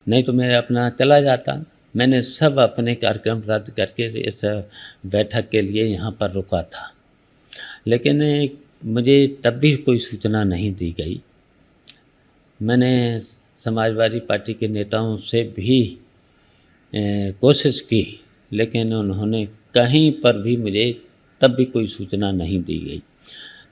नहीं तो मैं अपना चला जाता। मैंने सब अपने कार्यक्रम रद्द करके इस बैठक के लिए यहाँ पर रुका था, लेकिन मुझे तब भी कोई सूचना नहीं दी गई। मैंने समाजवादी पार्टी के नेताओं से भी कोशिश की, लेकिन उन्होंने कहीं पर भी मुझे तब भी कोई सूचना नहीं दी गई।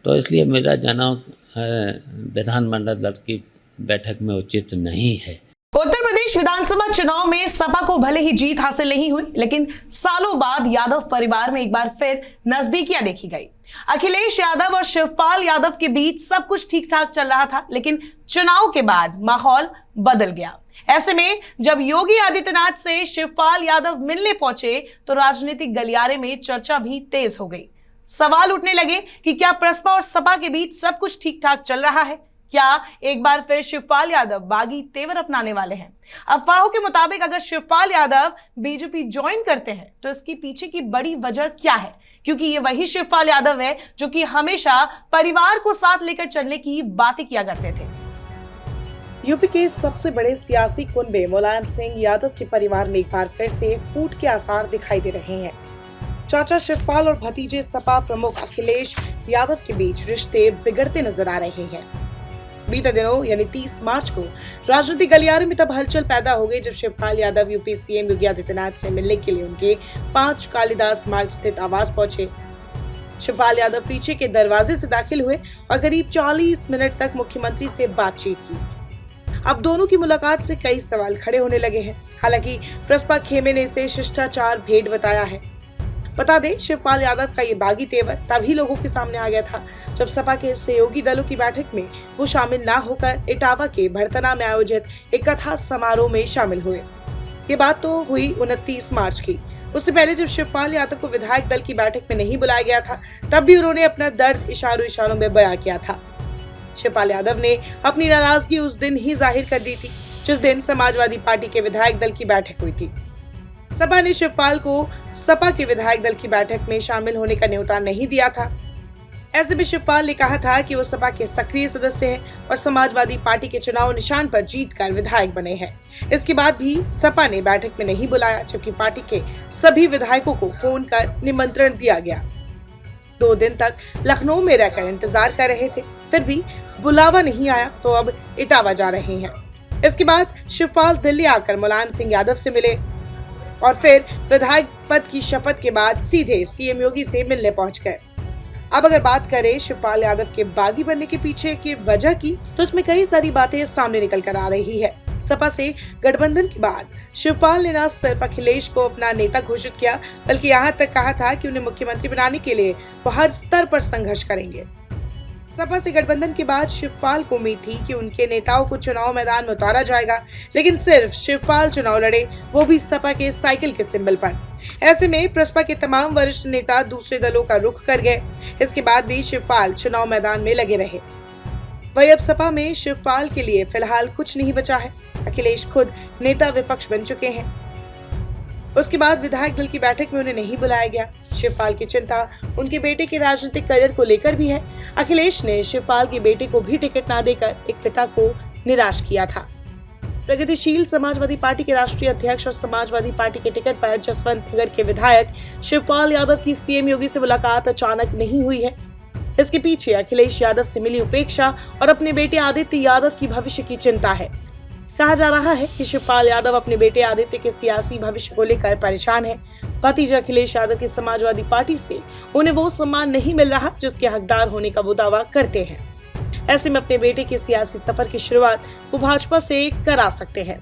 तो इसलिए मेरा जाना विधानमंडल दल की बैठक में उचित नहीं है। उत्तर प्रदेश विधानसभा चुनाव में सपा को भले ही जीत हासिल नहीं हुई, लेकिन सालों बाद यादव परिवार में एक बार फिर नजदीकियां देखी गई। अखिलेश यादव और शिवपाल यादव के बीच सब कुछ ठीक ठाक चल रहा था, लेकिन चुनाव के बाद माहौल बदल गया। ऐसे में जब योगी आदित्यनाथ से शिवपाल यादव मिलने पहुंचे तो राजनीतिक गलियारे में चर्चा भी तेज हो गई। सवाल उठने लगे कि क्या प्रसपा और सपा के बीच सब कुछ ठीक ठाक चल रहा है? क्या एक बार फिर शिवपाल यादव बागी तेवर अपनाने वाले हैं? अफवाहों के मुताबिक अगर शिवपाल यादव बीजेपी ज्वाइन करते हैं तो इसके पीछे की बड़ी वजह क्या है? क्योंकि ये वही शिवपाल यादव है जो कि हमेशा परिवार को साथ लेकर चलने की बातें किया करते थे। यूपी के सबसे बड़े सियासी कुनबे मुलायम सिंह यादव के परिवार में एक बार फिर से फूट के आसार दिखाई दे रहे हैं। चाचा शिवपाल और भतीजे सपा प्रमुख अखिलेश यादव के बीच रिश्ते बिगड़ते नजर आ रहे हैं। बीते दिनों यानी 30 मार्च को राजनीतिक गलियारे में तब हलचल पैदा हो गई जब शिवपाल यादव यूपी सीएम योगी आदित्यनाथ से मिलने के लिए उनके 5 कालिदास मार्ग स्थित आवास पहुंचे। शिवपाल यादव पीछे के दरवाजे से दाखिल हुए और करीब 40 मिनट तक मुख्यमंत्री से बातचीत की। अब दोनों की मुलाकात से कई सवाल खड़े होने लगे हैं। हालांकि प्रसपा खेमे ने इसे शिष्टाचार भेंट बताया है। बता दें, शिवपाल यादव का ये बागी तेवर तभी लोगों के सामने आ गया था जब सपा के सहयोगी दलों की बैठक में वो शामिल ना होकर इटावा के भरतना में आयोजित एक कथा समारोह में शामिल हुए। ये बात तो हुई 29 मार्च की। उससे पहले जब शिवपाल यादव को विधायक दल की बैठक में नहीं बुलाया गया था, तब भी उन्होंने अपना दर्द इशारों में बयां किया था। शिवपाल यादव ने अपनी नाराजगी उस दिन ही जाहिर कर दी थी जिस दिन समाजवादी पार्टी के विधायक दल की बैठक हुई थी। सपा ने शिवपाल को सपा के विधायक दल की बैठक में शामिल होने का न्योता नहीं दिया था। ऐसे में शिवपाल ने कहा था कि वो सपा के सक्रिय सदस्य हैं और समाजवादी पार्टी के चुनाव निशान पर जीतकर विधायक बने हैं। इसके बाद भी सपा ने बैठक में नहीं बुलाया, जबकि पार्टी के सभी विधायकों को फोन कर निमंत्रण दिया गया। 2 दिन तक लखनऊ में रहकर इंतजार कर रहे थे, फिर भी बुलावा नहीं आया तो अब इटावा जा रहे हैं। इसके बाद शिवपाल दिल्ली आकर मुलायम सिंह यादव से मिले और फिर विधायक पद की शपथ के बाद सीधे सीएम योगी से मिलने पहुंच गए। अब अगर बात करें शिवपाल यादव के बागी बनने के पीछे की वजह की, तो इसमें कई सारी बातें सामने निकल कर आ रही है। सपा से गठबंधन के बाद शिवपाल ने न सिर्फ अखिलेश को अपना नेता घोषित किया, बल्कि यहाँ तक कहा था कि उन्हें मुख्यमंत्री बनाने के लिए वो हर स्तर पर संघर्ष करेंगे। सपा से गठबंधन के बाद शिवपाल को उम्मीद थी कि उनके नेताओं को चुनाव मैदान में उतारा जाएगा, लेकिन सिर्फ शिवपाल चुनाव लड़े, वो भी सपा के साइकिल के सिंबल पर। ऐसे में प्रसपा के तमाम वरिष्ठ नेता दूसरे दलों का रुख कर गए। इसके बाद भी शिवपाल चुनाव मैदान में लगे रहे। वही अब सपा में शिवपाल के लिए फिलहाल कुछ नहीं बचा है। अखिलेश खुद नेता विपक्ष बन चुके हैं। उसके बाद विधायक दल की बैठक में उन्हें नहीं बुलाया गया। शिवपाल की चिंता उनके बेटे के राजनीतिक करियर को लेकर भी है। अखिलेश ने शिवपाल के बेटे को भी टिकट ना देकर एक पिता को निराश किया था। प्रगतिशील समाजवादी पार्टी के राष्ट्रीय अध्यक्ष और समाजवादी पार्टी के टिकट पर जसवंत नगर के विधायक शिवपाल यादव की सीएम योगी से मुलाकात अचानक नहीं हुई है। इसके पीछे अखिलेश यादव से मिली उपेक्षा और अपने बेटे आदित्य यादव की भविष्य की चिंता है। कहा जा रहा है कि शिवपाल यादव अपने बेटे आदित्य के सियासी भविष्य को लेकर परेशान है। भतीजे अखिलेश यादव की समाजवादी पार्टी से उन्हें वो सम्मान नहीं मिल रहा जिसके हकदार होने का वो दावा करते हैं। ऐसे में अपने बेटे के सियासी सफर की शुरुआत वो भाजपा से करा सकते हैं।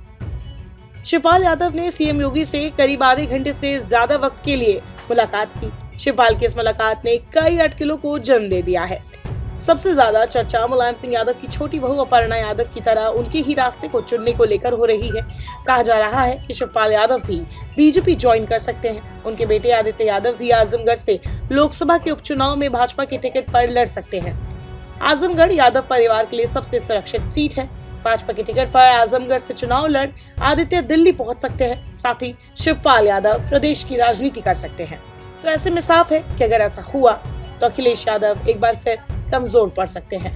शिवपाल यादव ने सीएम योगी से करीब आधे घंटे से ज्यादा वक्त के लिए मुलाकात की। शिवपाल की इस मुलाकात ने कई अटकलों को जन्म दे दिया है। सबसे ज्यादा चर्चा मुलायम सिंह यादव की छोटी बहू अपर्णा यादव की तरह उनके ही रास्ते को चुनने को लेकर हो रही है। कहा जा रहा है कि शिवपाल यादव भी बीजेपी ज्वाइन कर सकते हैं। उनके बेटे आदित्य यादव भी आजमगढ़ से लोकसभा के उपचुनाव में भाजपा के टिकट पर लड़ सकते हैं। आजमगढ़ यादव परिवार के लिए सबसे सुरक्षित सीट है। भाजपा के टिकट पर आजमगढ़ से चुनाव लड़ आदित्य दिल्ली पहुंच सकते हैं। साथ ही शिवपाल यादव प्रदेश की राजनीति कर सकते हैं। तो ऐसे में साफ है कि अगर ऐसा हुआ तो अखिलेश यादव एक बार फिर कमजोर पड़ सकते हैं।